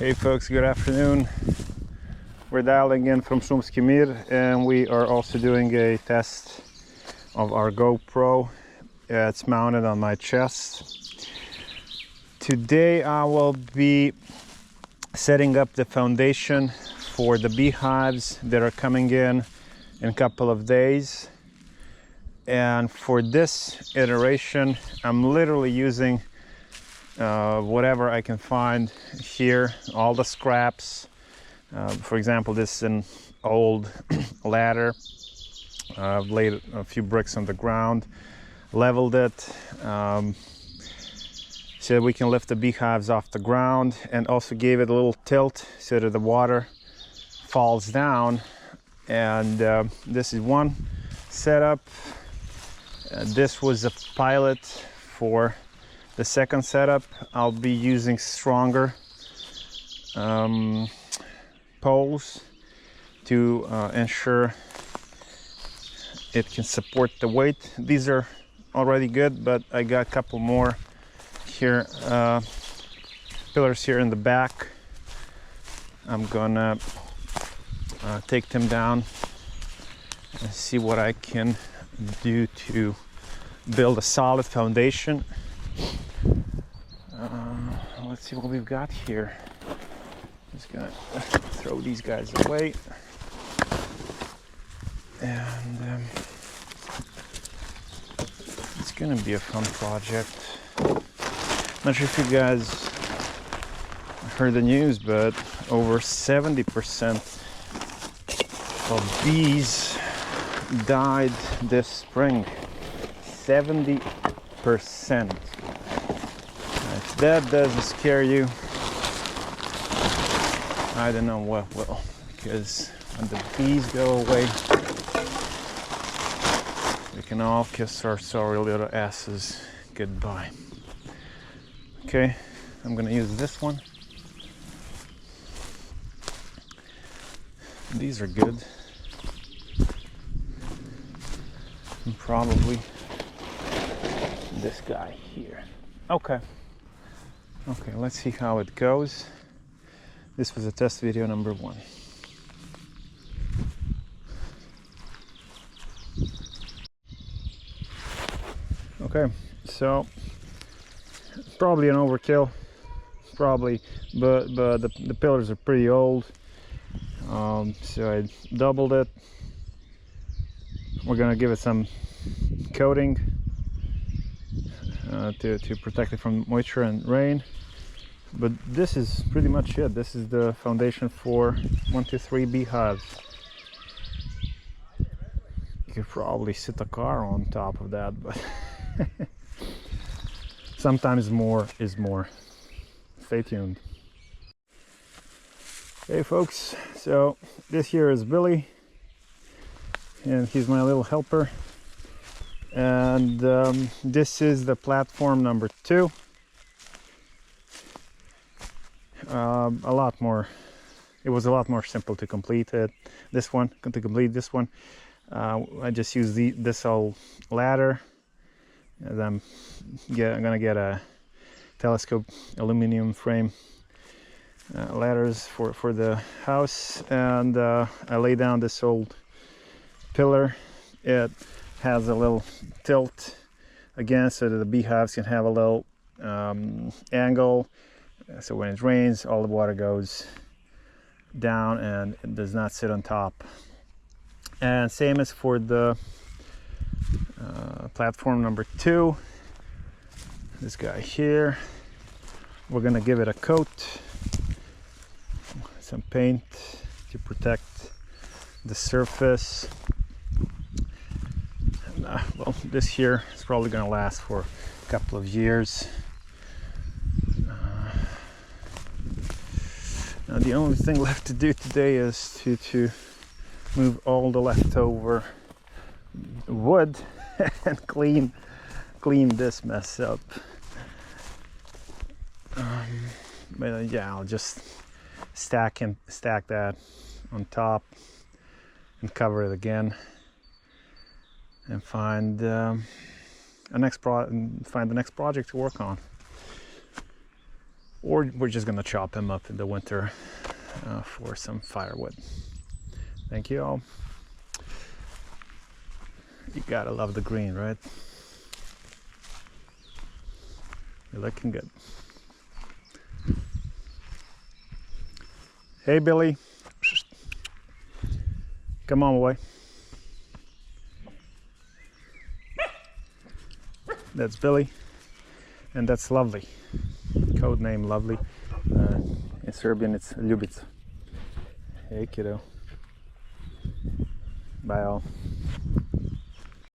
Hey folks, good afternoon. We're dialing in from Mir, and we are also doing a test of our GoPro. It's mounted on my chest. Today I will be setting up the foundation for the beehives that are coming in a couple of days. And for this iteration, I'm literally using whatever I can find here, all the scraps. For example, this is an old ladder. I've laid a few bricks on the ground, leveled it, so we can lift the beehives off the ground, and also gave it a little tilt so that the water falls down. And this is one setup. This was a pilot for the second setup. I'll be using stronger poles to ensure it can support the weight. These are already good, but I got a couple more here, pillars here in the back. I'm gonna take them down and see what I can do to build a solid foundation. Let's see what we've got here. Just gonna throw these guys away, and it's gonna be a fun project. Not sure if you guys heard the news, but over 70% of bees died this spring. 70%. If that doesn't scare you, I don't know what will, because when the bees go away, we can all kiss our sorry little asses goodbye. Okay, I'm gonna use this one. These are good. And probably this guy here. Okay, let's see how it goes. This was a test video number 1. Okay, so probably an overkill, but the pillars are pretty old, so I doubled it. We're gonna give it some coating to protect it from moisture and rain. But this is pretty much it. This is the foundation for 1, 2, 3 beehives. You could probably sit a car on top of that, but sometimes more is more. Stay tuned. Hey folks, so this here is Billy, and he's my little helper. And this is the platform number 2. It was a lot more simple to complete it. To complete this one, I just used this old ladder, and I'm gonna get a telescope aluminum frame ladders for the house, and I lay down this old pillar. It has a little tilt again, so that the beehives can have a little angle. So when it rains, all the water goes down and it does not sit on top. And same as for the platform number 2. This guy here, we're gonna give it a coat, some paint to protect the surface. And, well, this here is probably gonna last for a couple of years. Now the only thing left to do today is to move all the leftover wood and clean this mess up. But yeah, I'll just stack that on top and cover it again, and find the next project to work on. or we're just gonna chop him up in the winter for some firewood. Thank you all. You gotta love the green, right? You're looking good. Hey Billy, come on boy. That's Billy, and that's Lovely. Code name Lovely. In Serbian it's Ljubica. Hey kiddo. Bye all.